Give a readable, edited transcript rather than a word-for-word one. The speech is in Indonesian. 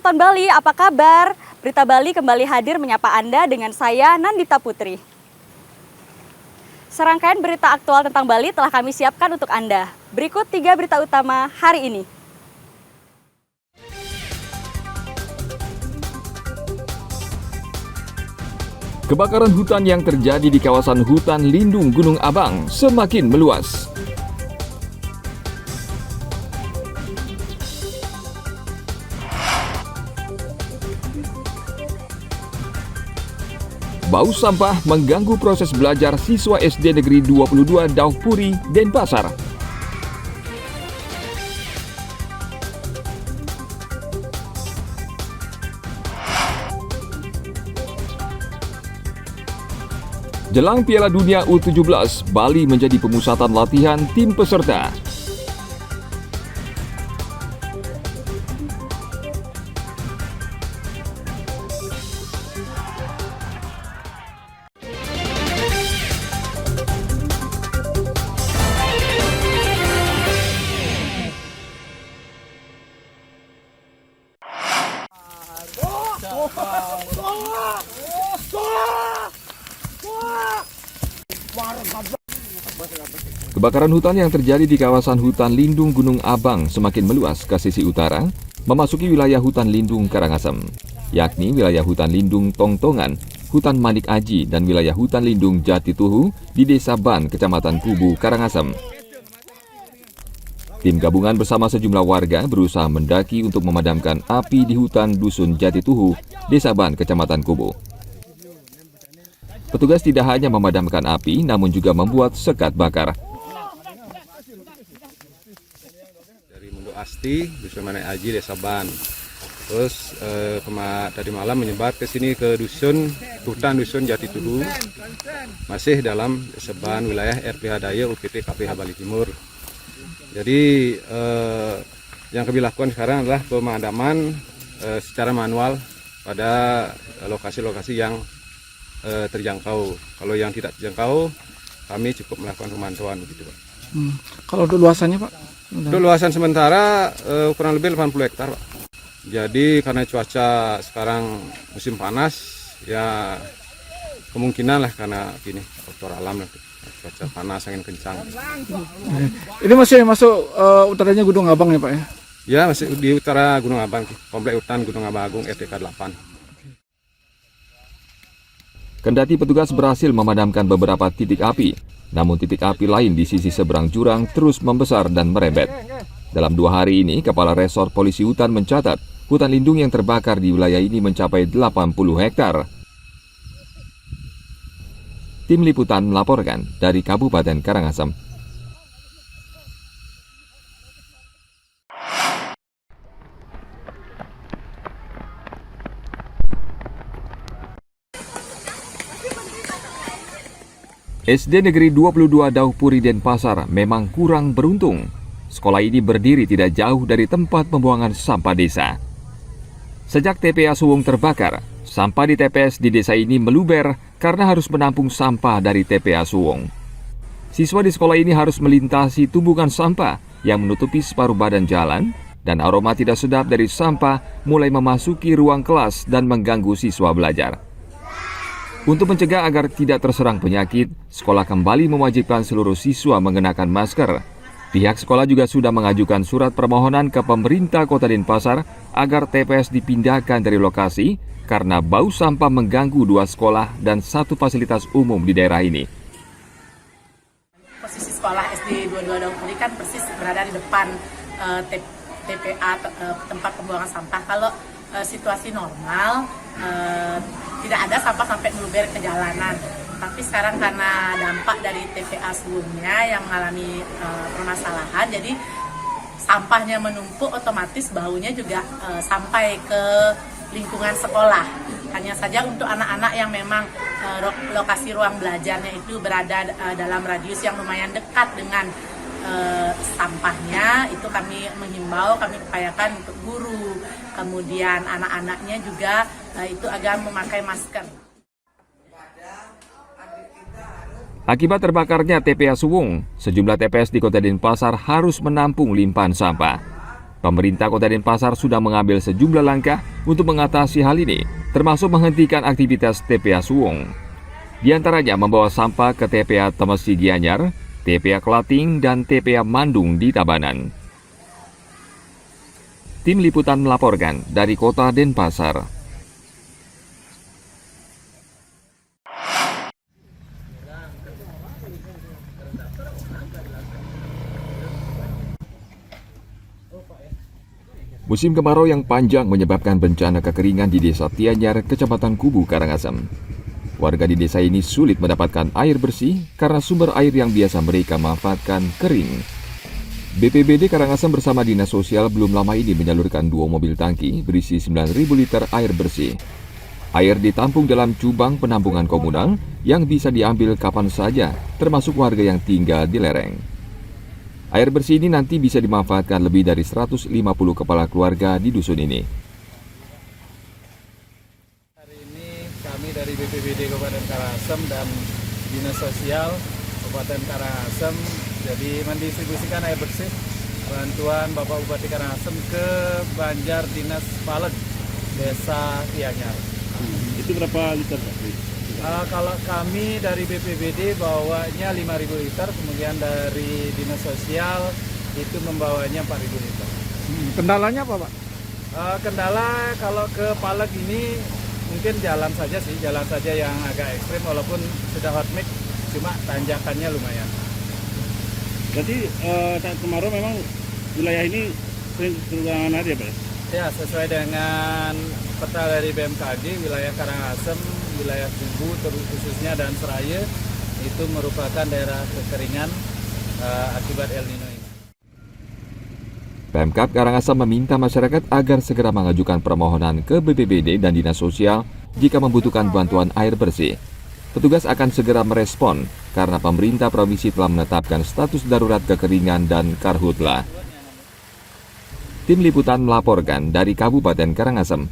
penonton Bali, apa kabar? Berita Bali kembali hadir menyapa Anda dengan saya, Nandita Putri. Serangkaian berita aktual tentang Bali telah kami siapkan untuk Anda. Berikut 3 berita utama hari ini. Kebakaran hutan yang terjadi di kawasan hutan lindung Gunung Abang semakin meluas. Bau sampah mengganggu proses belajar siswa SD Negeri 22 Daupuri, Denpasar. Jelang Piala Dunia U17, Bali menjadi pemusatan latihan tim peserta. Kebakaran hutan yang terjadi di kawasan hutan lindung Gunung Abang semakin meluas ke sisi utara, memasuki wilayah hutan lindung Karangasem, yakni wilayah hutan lindung Tongtongan, hutan Manik Aji, dan wilayah hutan lindung Jatituhu di Desa Ban, Kecamatan Kubu, Karangasem. Tim gabungan bersama sejumlah warga berusaha mendaki untuk memadamkan api di hutan Dusun Jatituhu, Desa Ban, Kecamatan Kubu. Petugas tidak hanya memadamkan api, namun juga membuat sekat bakar. Dari Mundo Asti, Dusun Manik Aji, Desa Ban. Terus tadi malam menyebar ke sini ke hutan Dusun Jatituhu, masih dalam Desa Ban, wilayah RPH Daya UPT KPH Bali Timur. Jadi yang kami lakukan sekarang adalah pemadaman secara manual pada lokasi-lokasi yang terjangkau. Kalau yang tidak terjangkau, kami cukup melakukan pemantauan begitu, Pak. Kalau untuk luasannya, Pak? Untuk luasan sementara kurang lebih 80 hektar, Pak. Jadi karena cuaca sekarang musim panas, ya kemungkinan lah karena gini faktor alam lah, cuaca panas, angin kencang. Ini masih masuk utaranya Gunung Abang ya, Pak ya? Ya, masih di utara Gunung Abang, komplek hutan Gunung Abang Agung RTK 8. Kendati petugas berhasil memadamkan beberapa titik api, namun titik api lain di sisi seberang jurang terus membesar dan merembet. Dalam 2 hari ini, Kepala Resor Polisi Hutan mencatat, hutan lindung yang terbakar di wilayah ini mencapai 80 hektar. Tim Liputan melaporkan dari Kabupaten Karangasem. SD Negeri 22 Daupuri, Denpasar memang kurang beruntung. Sekolah ini berdiri tidak jauh dari tempat pembuangan sampah desa. Sejak TPA Suwung terbakar, sampah di TPS di desa ini meluber karena harus menampung sampah dari TPA Suwung. Siswa di sekolah ini harus melintasi tumbukan sampah yang menutupi separuh badan jalan, dan aroma tidak sedap dari sampah mulai memasuki ruang kelas dan mengganggu siswa belajar. Untuk mencegah agar tidak terserang penyakit, sekolah kembali mewajibkan seluruh siswa mengenakan masker. Pihak sekolah juga sudah mengajukan surat permohonan ke pemerintah Kota Denpasar agar TPS dipindahkan dari lokasi karena bau sampah mengganggu 2 sekolah dan 1 fasilitas umum di daerah ini. Posisi sekolah SD 22 Daupuri kan persis berada di depan TPA, tempat pembuangan sampah. Kalau situasi normal, tidak ada sampah sampai meluber ke jalanan. Tapi sekarang karena dampak dari TPA sebelumnya yang mengalami permasalahan, jadi sampahnya menumpuk, otomatis baunya juga sampai ke lingkungan sekolah. Hanya saja untuk anak-anak yang memang lokasi ruang belajarnya itu berada dalam radius yang lumayan dekat dengan sampahnya, itu kami menghimbau, kami upayakan untuk guru, kemudian anak-anaknya juga itu agar memakai masker. Akibat terbakarnya TPA Suwung, sejumlah TPS di Kota Denpasar harus menampung limpahan sampah. Pemerintah Kota Denpasar sudah mengambil sejumlah langkah untuk mengatasi hal ini, termasuk menghentikan aktivitas TPA Suwung. Di antaranya membawa sampah ke TPA Temesi Gianyar, TPA Klating, dan TPA Mandung di Tabanan. Tim Liputan melaporkan dari Kota Denpasar. Musim kemarau yang panjang menyebabkan bencana kekeringan di Desa Tianyar, Kecamatan Kubu, Karangasem. Warga di desa ini sulit mendapatkan air bersih karena sumber air yang biasa mereka manfaatkan kering. BPBD Karangasem bersama Dinas Sosial belum lama ini menyalurkan 2 mobil tangki berisi 9.000 liter air bersih. Air ditampung dalam cubang penampungan komunal yang bisa diambil kapan saja, termasuk warga yang tinggal di lereng. Air bersih ini nanti bisa dimanfaatkan lebih dari 150 kepala keluarga di dusun ini. Hari ini kami dari BPBD Kabupaten Karangasem dan Dinas Sosial Kabupaten Karangasem jadi mendistribusikan air bersih bantuan Bapak Bupati Karangasem ke Banjar Dinas Paleg, Desa Tianyar. Itu berapa liter? Kalau kami dari BPBD bawanya 5.000 liter, kemudian dari Dinas Sosial itu membawanya 4.000 liter. Kendalanya apa, Pak? Kendala kalau ke Paleg ini mungkin jalan saja sih, jalan saja yang agak ekstrim walaupun sudah hot mix, cuma tanjakannya lumayan. Jadi saat kemarau memang wilayah ini sering kekurangan air ya, Pak? Ya, sesuai dengan peta dari BMKG, wilayah Karangasem, wilayah Kubu khususnya dan Seraya itu merupakan daerah kekeringan akibat El Nino ini. Pemkab Karangasem meminta masyarakat agar segera mengajukan permohonan ke BPBD dan Dinas Sosial jika membutuhkan bantuan air bersih. Petugas akan segera merespon karena pemerintah provinsi telah menetapkan status darurat kekeringan dan karhutla. Tim Liputan melaporkan dari Kabupaten Karangasem.